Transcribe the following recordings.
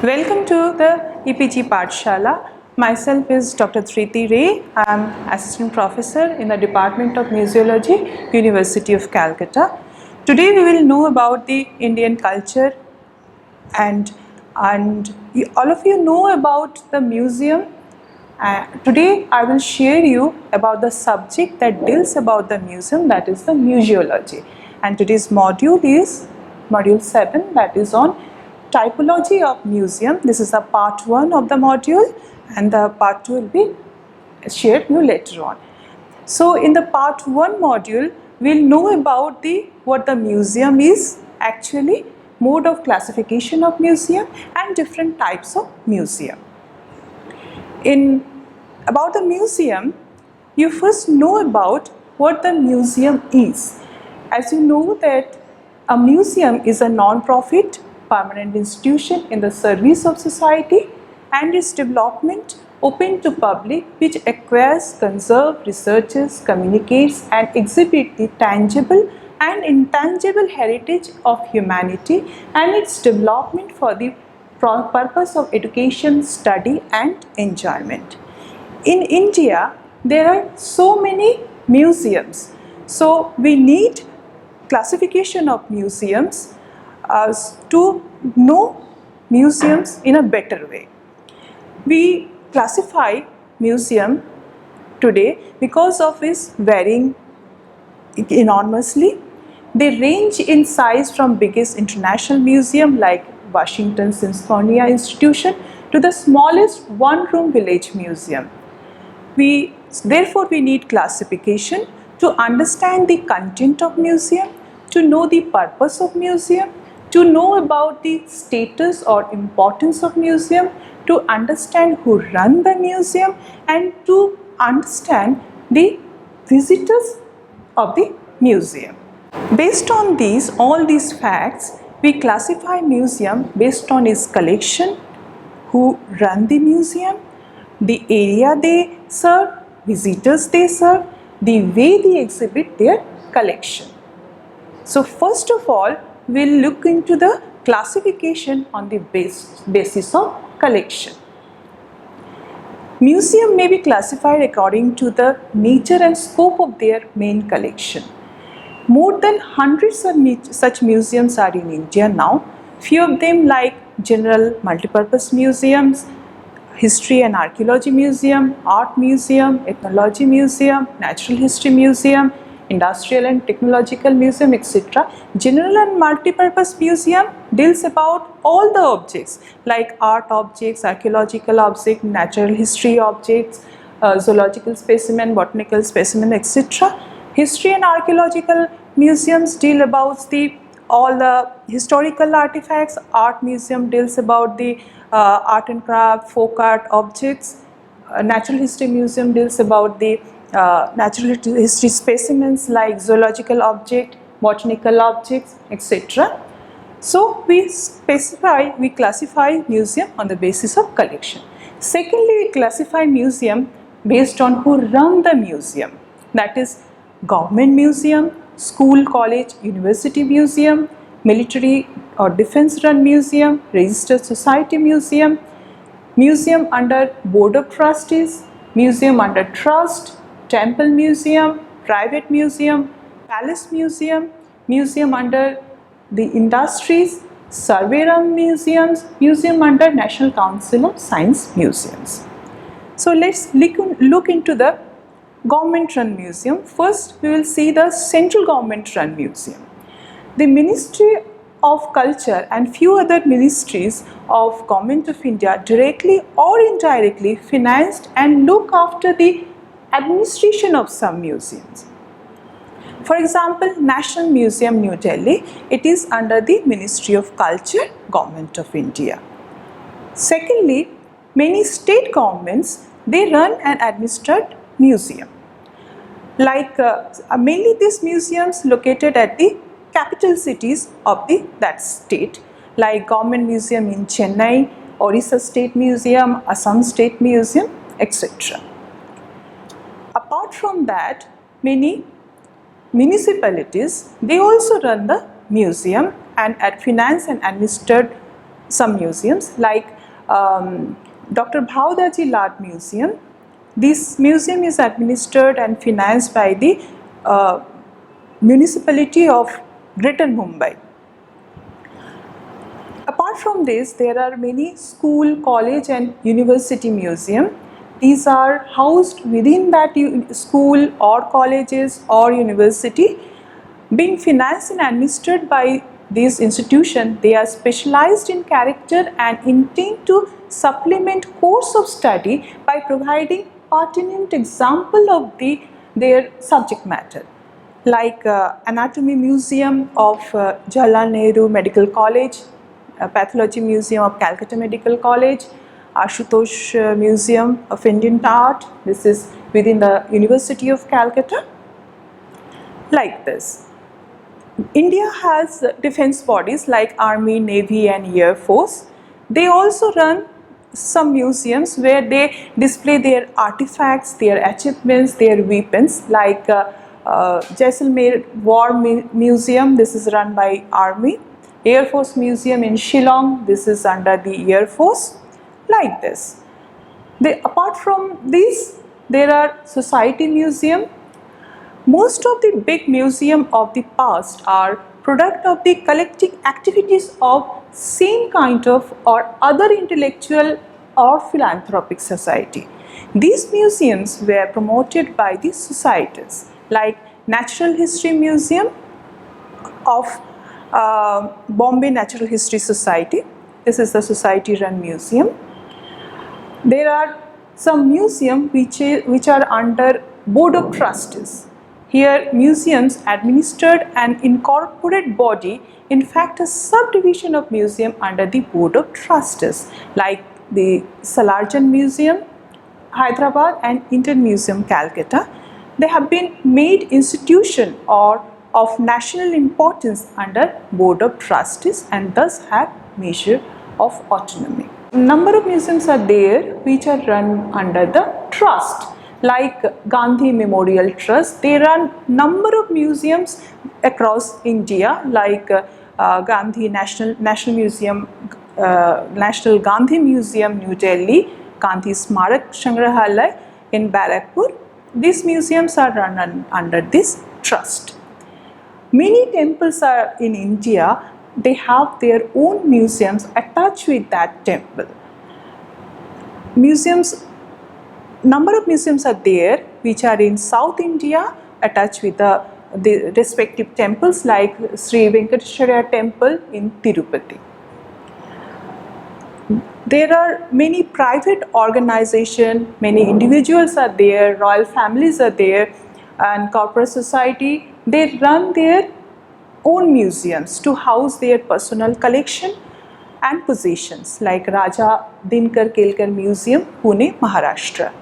Welcome to the EPG Pathshala. Myself is Dr. Thriti Ray. I am Assistant Professor in the Department of Museology, University of Calcutta. Today we will know about the Indian culture and all of you know about the museum. Today I will share you about the subject that deals about the museum, that is the museology. And today's module is module 7, that is on typology of museum. This is the part 1 of the module and the part 2 will be shared you later on. So in the part 1 module, we will know about what the museum is actually, mode of classification of museum and different types of museum. About the museum, you first know about what the museum is. As you know that a museum is a non-profit permanent institution in the service of society and its development open to public, which acquires, conserves, researches, communicates and exhibits the tangible and intangible heritage of humanity and its development for the purpose of education, study and enjoyment. In India, there are so many museums. So we need classification of museums to know museums in a better way. We classify museum today because of its varying enormously. They range in size from biggest international museum like Washington Smithsonian Institution to the smallest one-room village museum. Therefore, we need classification to understand the content of museum, to know the purpose of museum, to know about the status or importance of museum, to understand who run the museum and to understand the visitors of the museum. Based on all these facts, we classify museum based on its collection, who run the museum, the area they serve, visitors they serve, the way they exhibit their collection. So first of all, we will look into the classification on the basis of collection. Museum may be classified according to the nature and scope of their main collection. More than hundreds of such museums are in India now. Few of them like general multipurpose museums, history and archaeology museum, art museum, ethnology museum, natural history museum, industrial and technological museum, etc. General and multipurpose museum deals about all the objects like art objects, archaeological objects, natural history objects, zoological specimen, botanical specimen, etc. History and archaeological museums deal about all the historical artifacts. Art museum deals about the art and craft, folk art objects. Natural history museum deals about the natural history specimens like zoological object, botanical objects, etc. So we classify museum on the basis of collection. Secondly, we classify museum based on who run the museum. That is government museum, school, college, university museum, military or defense run museum, registered society museum, museum under board of trustees, museum under trust, temple museum, private museum, palace museum, museum under the industries, survey run museums, museum under National Council of Science museums. So let's look into the government run museum. First we will see the central government run museum. The Ministry of Culture and few other ministries of Government of India directly or indirectly financed and look after the administration of some museums. For example, National Museum, New Delhi, it is under the Ministry of Culture, Government of India. Secondly, many state governments, they run and administer museum. Like mainly these museums located at the capital cities of that state, like Government Museum in Chennai, Orissa State Museum, Assam State Museum, etc. Apart from that, many municipalities, they also run the museum and finance and administered some museums like Dr. Bhaudaji Lad Museum. This museum is administered and financed by the municipality of Greater Mumbai. Apart from this, there are many school, college and university museum. These are housed within that school or colleges or university. Being financed and administered by these institutions, they are specialized in character and intend to supplement course of study by providing pertinent example of their subject matter. Like Anatomy Museum of Jawaharlal Nehru Medical College, Pathology Museum of Calcutta Medical College, Ashutosh Museum of Indian Art. This is within the University of Calcutta. Like this. India has defense bodies like Army, Navy and Air Force. They also run some museums where they display their artifacts, their achievements, their weapons, like Jaisalmer War Museum. This is run by Army. Air Force Museum in Shillong, this is under the Air Force, like this. Apart from these, there are society museum. Most of the big museums of the past are product of the collective activities of same kind of or other intellectual or philanthropic society. These museums were promoted by the societies like Natural History Museum of Bombay Natural History Society. This is the society run museum. There are some museums which are under Board of Trustees. Here museums administered an incorporate body, in fact a subdivision of museum under the Board of Trustees, like the Salarjan Museum, Hyderabad and Indian Museum, Calcutta. They have been made institution or of national importance under Board of Trustees and thus have measure of autonomy. Number of museums are there which are run under the trust, like Gandhi Memorial Trust. They run number of museums across India, like Gandhi National Museum, National Gandhi Museum, New Delhi, Gandhi Smarak Sangrahalaya in Barakpur. These museums are run under this trust. Many temples are in India, they have their own museums attached with that temple. Number of museums are there which are in South India attached with the respective temples, like Sri Venkateswara Temple in Tirupati. There are many private organizations, many individuals are there, royal families are there and corporate society. They run their own museums to house their personal collection and possessions, like Raja Dinkar Kelkar Museum, Pune, Maharashtra.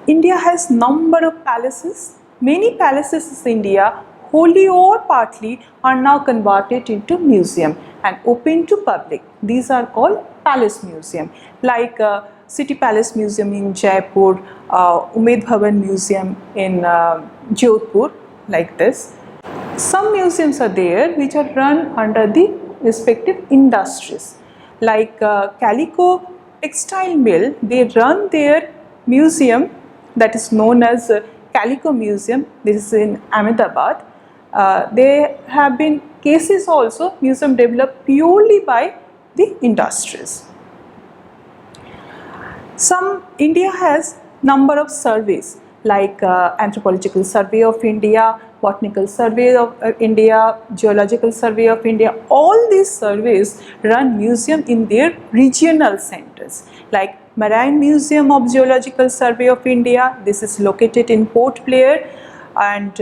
India has number of palaces. Many palaces in India, wholly or partly, are now converted into museum and open to public. These are called palace museum, like City Palace Museum in Jaipur, Umed Bhavan Museum in Jodhpur, like this. Some museums are there which are run under the respective industries, like Calico Textile Mill. They run their museum that is known as Calico Museum. This is in Ahmedabad. There have been cases also, museum developed purely by the industries. India has number of surveys, like Anthropological Survey of India, Botanical Survey of India, Geological Survey of India. All these surveys run museum in their regional centers, like Marine Museum of Geological Survey of India. This is located in Port Blair, and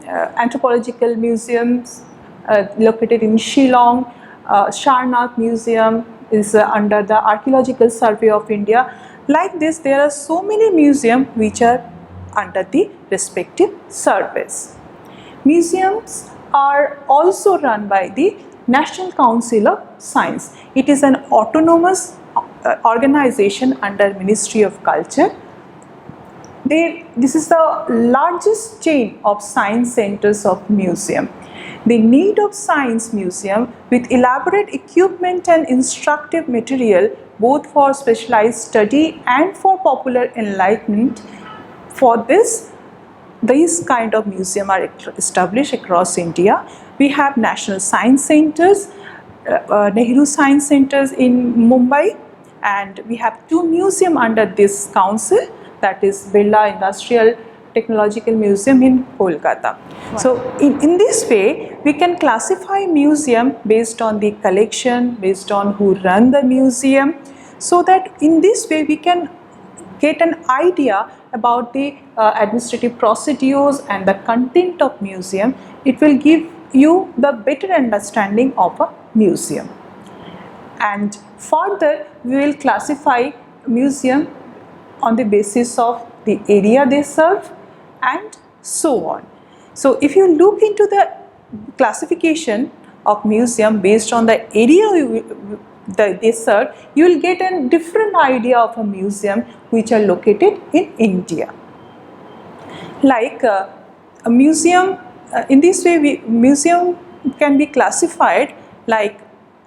Anthropological Museums located in Shillong. Sarnath Museum is under the Archaeological Survey of India. Like this, there are so many museums which are under the respective surveys. Museums are also run by the National Council of Science. It is an autonomous organization under Ministry of Culture. This is the largest chain of science centers of museum. The need of science museum with elaborate equipment and instructive material both for specialized study and for popular enlightenment. For this, these kind of museum are established across India. We have national science centers, Nehru Science Centers in Mumbai, and we have two museums under this council, that is Birla Industrial Technological Museum in Kolkata. Wow. So in this way, we can classify museum based on the collection, based on who run the museum, so that in this way we can get an idea about the administrative procedures and the content of museum. It will give you the better understanding of a museum. And further, we will classify museum on the basis of the area they serve and so on. So if you look into the classification of museum based on the area they serve, you will get a different idea of a museum which are located in India. Like a museum, in this way museum can be classified like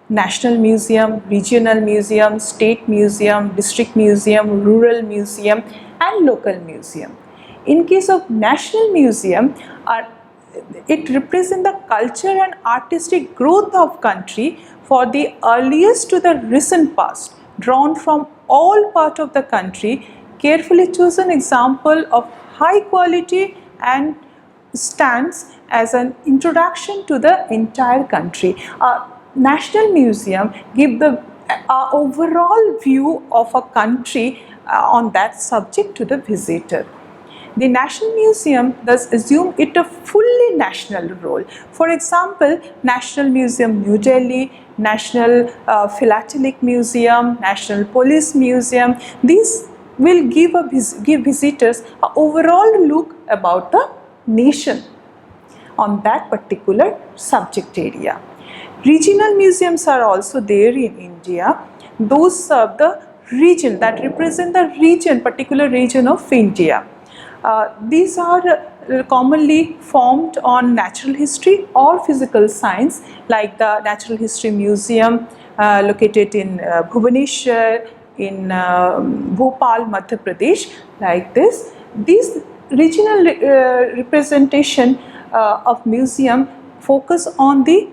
national museum, regional museum, state museum, district museum, rural museum and local museum. In case of national museum, it represents the culture and artistic growth of country for the earliest to the recent past, drawn from all parts of the country, carefully chosen example of high quality and stands as an introduction to the entire country. National museum give the overall view of a country on that subject to the visitor. The National Museum thus assume it a fully national role. For example, National Museum New Delhi, National Philatelic Museum, National Police Museum, these will give visitors an overall look about the nation on that particular subject area. Regional museums are also there in India. Those serve the region, that represent the region, particular region of India. These are commonly formed on natural history or physical science, like the Natural History Museum located in Bhubaneswar, in Bhopal, Madhya Pradesh, like this. These regional representation of museum focus on the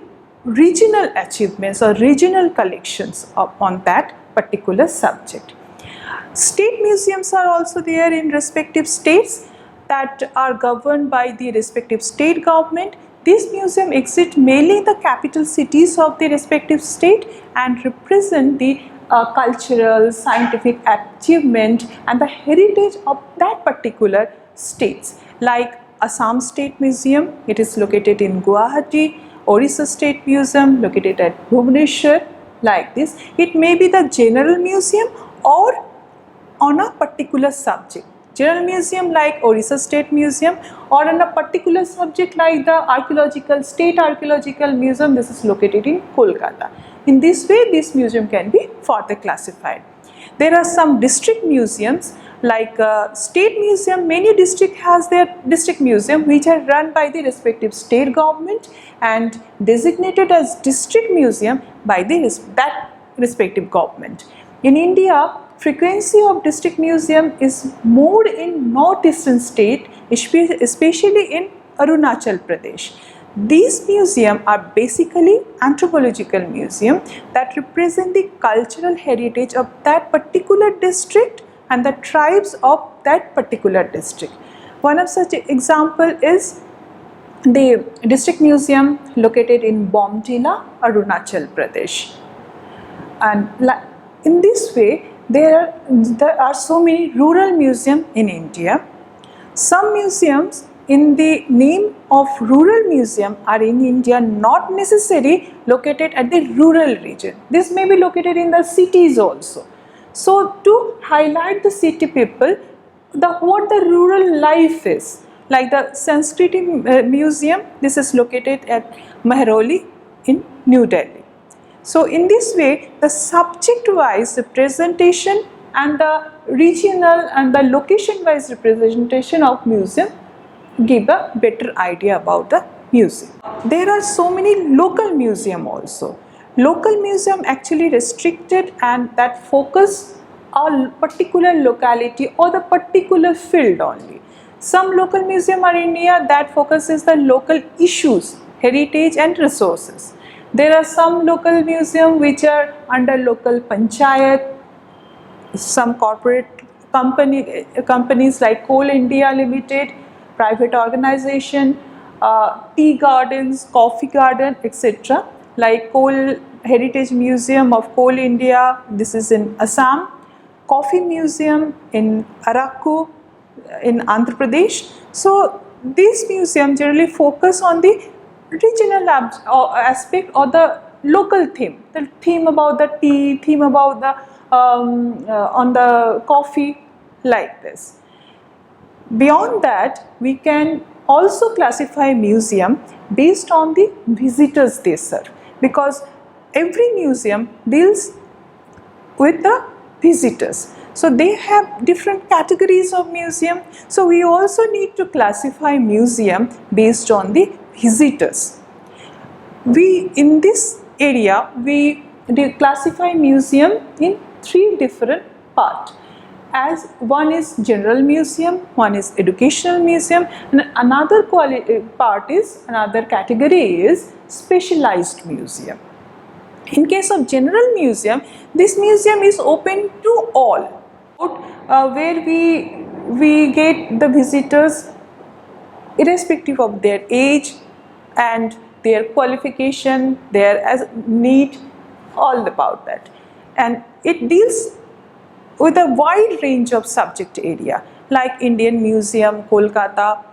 regional achievements or regional collections on that particular subject. State museums are also there in respective states that are governed by the respective state government. These museums exist mainly in the capital cities of the respective state and represent the cultural, scientific achievement and the heritage of that particular states. Like Assam State Museum, it is located in Guwahati. Orissa State Museum located at Bhubaneswar, like this. It may be the general museum or on a particular subject. General museum like Orissa State Museum, or on a particular subject like the State Archaeological Museum, this is located in Kolkata. In this way, this museum can be further classified. There are some district museums like state museum. Many district has their district museum which are run by the respective state government and designated as district museum by that respective government. In India, frequency of district museum is more in northeastern state, especially in Arunachal Pradesh. These museums are basically anthropological museums that represent the cultural heritage of that particular district and the tribes of that particular district. One of such example is the district museum located in Bomdila, Arunachal Pradesh. And in this way, there are so many rural museums in India. Some museums in the name of rural museum are in India not necessarily located at the rural region. This may be located in the cities also. So to highlight the city people, what the rural life is, like the Sanskrit Museum, this is located at Mehrauli in New Delhi. So in this way, the subject wise representation and the regional and the location wise representation of museum give a better idea about the museum. There are so many local museum also. Local museum actually restricted and that focus a particular locality or the particular field only. Some local museum are in India that focuses the local issues, heritage and resources. There are some local museum which are under local panchayat, some corporate companies like Coal India Limited, private organization, tea gardens, coffee garden, etc. Like Coal Heritage Museum of Coal India, this is in Assam, Coffee Museum in Arakku in Andhra Pradesh. So these museums generally focus on the regional aspect or the local the theme about the tea, theme about the on the coffee, like this. Beyond that, we can also classify museum based on the visitors they serve, because every museum deals with the visitors. So they have different categories of museum. So we also need to classify museum based on the visitors. We in this area we classify museum in three different parts. As one is general museum, one is educational museum, and another another category is specialized museum. In case of general museum, this museum is open to all, where we get the visitors irrespective of their age and their qualification, their need, all about that. And it deals with a wide range of subject area like Indian Museum, Kolkata,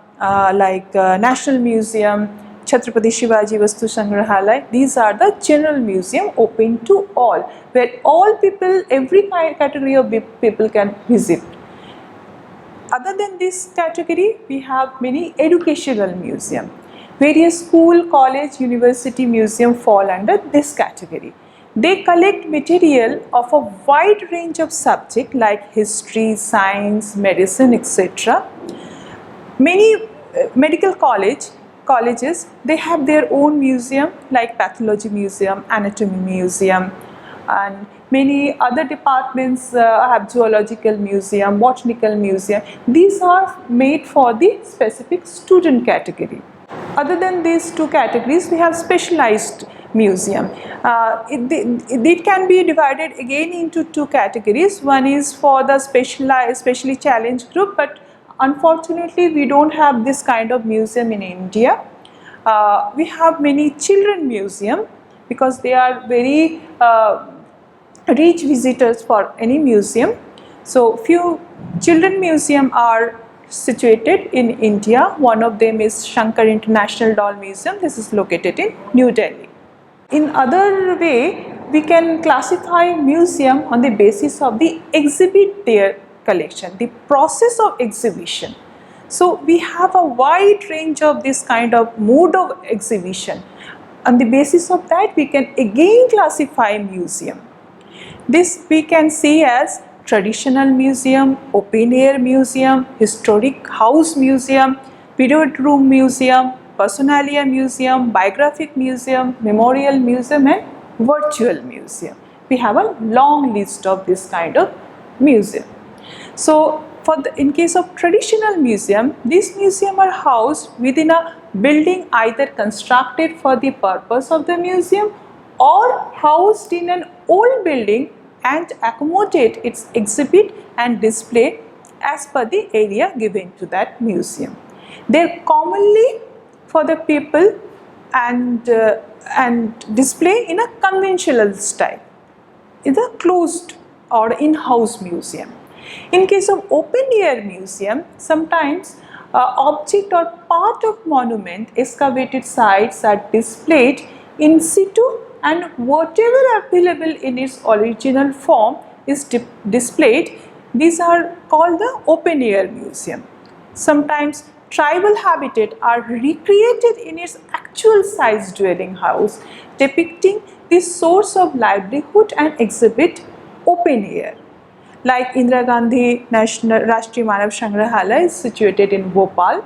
National Museum, Chhatrapati Shivaji Vastu Sangrahalaya. These are the general museum open to all, where all people, every category of people can visit. Other than this category, we have many educational museum. Various school, college, university museum fall under this category. They collect material of a wide range of subjects like history, science, medicine, etc. Many medical colleges, they have their own museum like pathology museum, anatomy museum, and many other departments have zoological museum, botanical museum. These are made for the specific student category. Other than these two categories, we have specialized museum. It can be divided again into two categories. One is for the specially challenged group, but unfortunately we don't have this kind of museum in India. We have many children museum because they are very reach visitors for any museum. So few children museum are situated in India. One of them is Shankar International Doll Museum. This is located in New Delhi. In other way, we can classify museum on the basis of the exhibit their collection, the process of exhibition. So we have a wide range of this kind of mode of exhibition. On the basis of that, we can again classify museum. This we can see as traditional museum, open air museum, historic house museum, period room museum, personalia museum, biographic museum, memorial museum, and virtual museum. We have a long list of this kind of museum. So in case of traditional museum, these museum are housed within a building either constructed for the purpose of the museum or housed in an old building and accommodate its exhibit and display as per the area given to that museum. They are commonly for the people and display in a conventional style in the closed or in-house museum. In case of open air museum, sometimes object or part of monument excavated sites are displayed in situ, and whatever available in its original form is displayed. These are called the open air museum. Sometimes tribal habitat are recreated in its actual size dwelling house, depicting the source of livelihood and exhibit open air. Like Indira Gandhi National Rashtriya Manav Sangrahalaya is situated in Bhopal.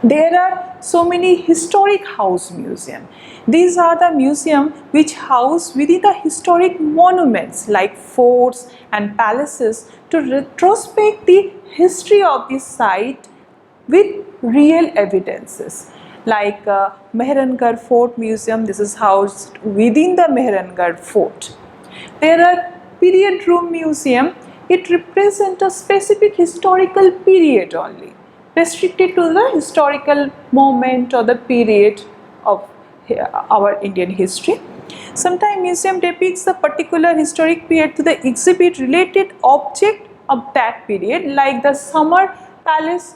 There are so many historic house museum. These are the museum which house within the historic monuments like forts and palaces to retrospect the history of the site with real evidences. Like Mehrangarh Fort Museum, this is housed within the Mehrangarh Fort. There are period room museum, it represents a specific historical period only, restricted to the historical moment or the period of our Indian history. Sometimes museum depicts a particular historic period to the exhibit related object of that period, like the Summer Palace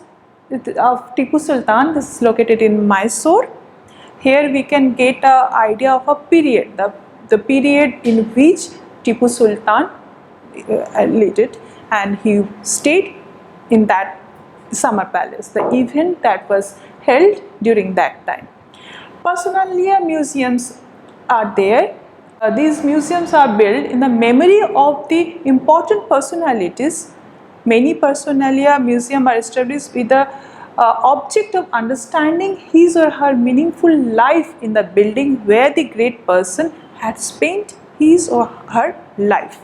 of Tipu Sultan. This is located in Mysore. Here we can get an idea of a period, the period in which Tipu Sultan lived, and he stayed in that summer palace, the event that was held during that time. Personalia museums are there. These museums are built in the memory of the important personalities. Many personalia museums are established with the object of understanding his or her meaningful life in the building where the great person had spent his or her life.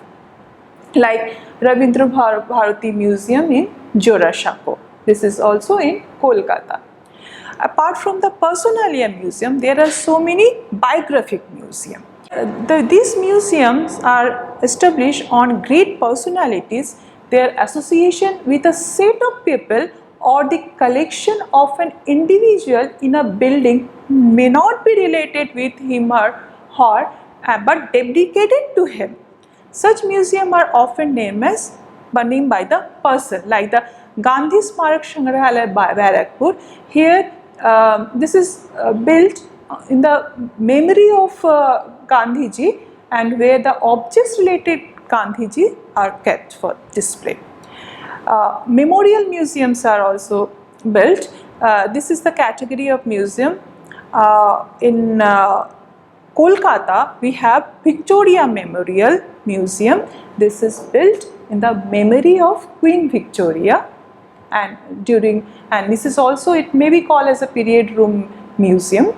Like Rabindra Bharati Museum in Jorashako. This is also in Kolkata. Apart from the Personalia Museum, there are so many biographic museums. These museums are established on great personalities, their association with a set of people or the collection of an individual in a building may not be related with him or her, but dedicated to him. Such museums are often named by the person, like the Gandhi Smarak Sangrahalaya Barakpur. Here this is built in the memory of Gandhiji, and where the objects related Gandhiji are kept for display. Memorial museums are also built. This is the category of museum. In Kolkata, we have Victoria Memorial Museum. This is built in the memory of Queen Victoria, and this is also, it may be called as a period room museum.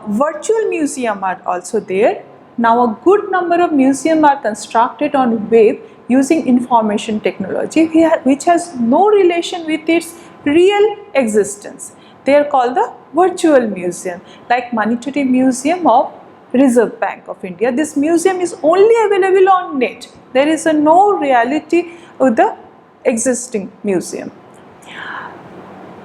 Virtual museum are also there. Now a good number of museums are constructed on web using information technology which has no relation with its real existence. They are called the virtual museum, like Monetary Museum of Reserve Bank of India. This museum is only available on net. There is no reality with the existing museum.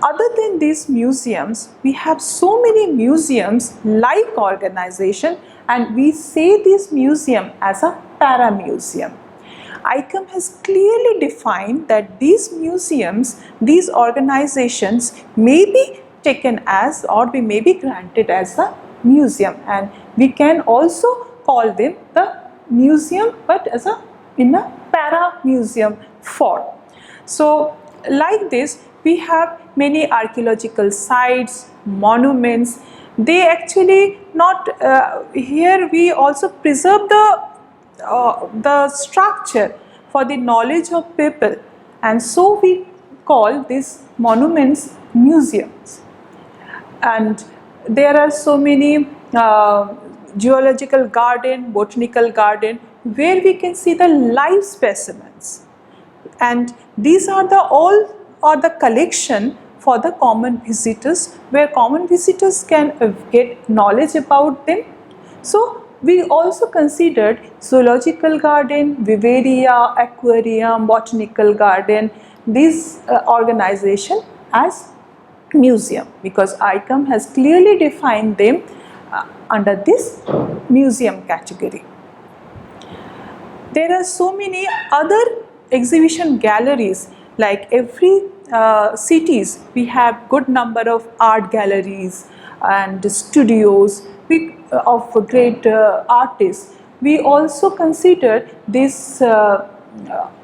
Other than these museums, we have so many museums like organization, and we say this museum as a para-museum. ICOM has clearly defined that these museums, these organizations may be taken as, or we may be granted as a museum, and we can also call them the museum, but as in a para-museum form. So like this, we have many archaeological sites, monuments. They actually not, here we also preserve the structure for the knowledge of people, and so we call these monuments museums. And there are so many geological garden, botanical garden, where we can see the live specimens, and these are the collection for the common visitors, where common visitors can get knowledge about them. So we also considered zoological garden, vivaria, aquarium, botanical garden, these organization as museum, because ICOM has clearly defined them under this museum category. There are so many other exhibition galleries, like every cities we have good number of art galleries and studios of great artists. We also consider these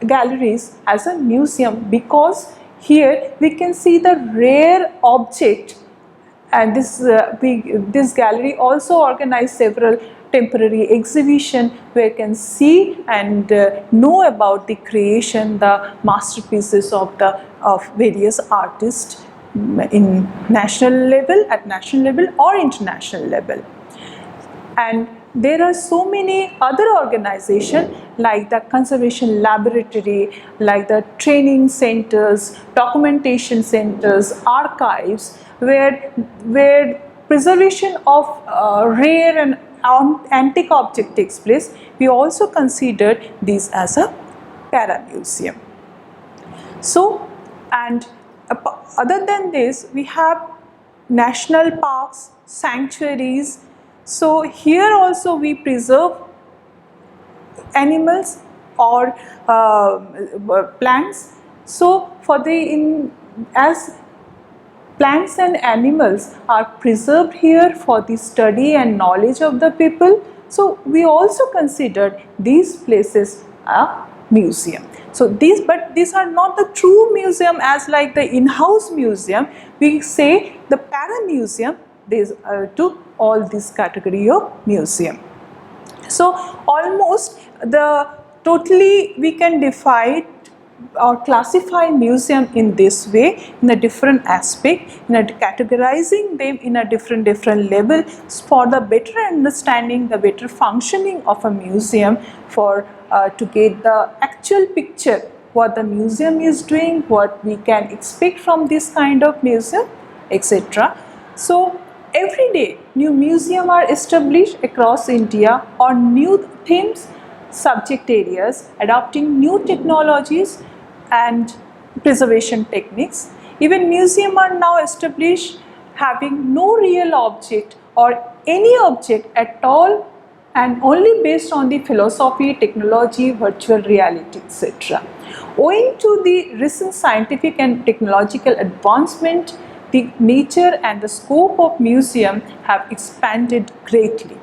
galleries as a museum, because here we can see the rare object, and this gallery also organized several temporary exhibition where you can see and know about the creation, the masterpieces of various artists in national level, at national level or international level. And there are so many other organizations like the conservation laboratory, like the training centers, documentation centers, archives, where preservation of rare and antique object takes place. We also consider these as a para-museum. So, and other than this, we have national parks, sanctuaries. So here also we preserve animals or plants. So for as plants and animals are preserved here for the study and knowledge of the people, so we also consider these places a museum. So but these are not the true museum as like the in-house museum. We say the para-museum to all this category of museum. So almost totally we can divide or classify museum in this way, in a different aspect, categorizing them in a different level for the better understanding, the better functioning of a museum, for to get the actual picture what the museum is doing, what we can expect from this kind of museum, etc. So every day new museums are established across India on new themes, subject areas, adopting new technologies and preservation techniques. Even museums are now established having no real object or any object at all, and only based on the philosophy, technology, virtual reality, etc. Owing to the recent scientific and technological advancement, the nature and the scope of museum have expanded greatly.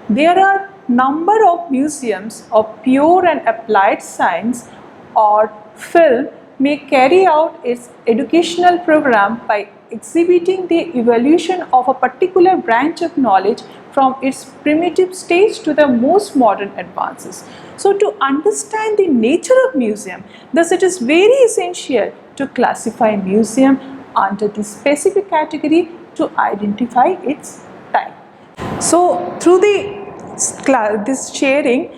There are number of museums of pure and applied science or film may carry out its educational program by exhibiting the evolution of a particular branch of knowledge from its primitive stage to the most modern advances. So to understand the nature of museum, thus it is very essential to classify museum under the specific category to identify its type. So through this sharing,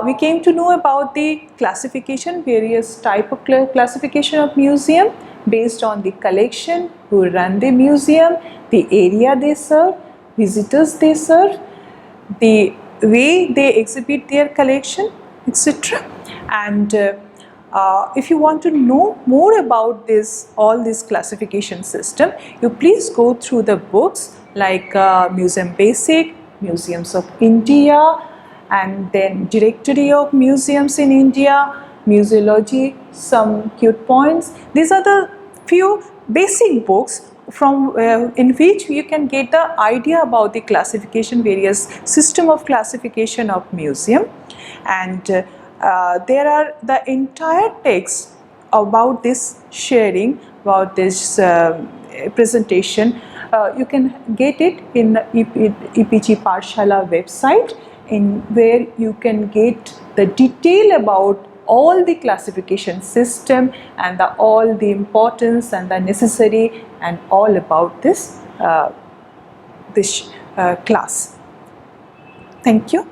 we came to know about the classification, various type of classification of museum based on the collection, who run the museum, the area they serve, visitors they serve, the way they exhibit their collection, etc. And if you want to know more about all this classification system, you please go through the books like Museum Basic, Museums of India, and then Directory of Museums in India, Museology, some cute points. These are the few basic books from in which you can get the idea about the classification, various system of classification of museum. And there are the entire text about this sharing, about this presentation. You can get it in the EPG Pathshala website, in where you can get the detail about all the classification system and all the importance and the necessary and all about this class. Thank you.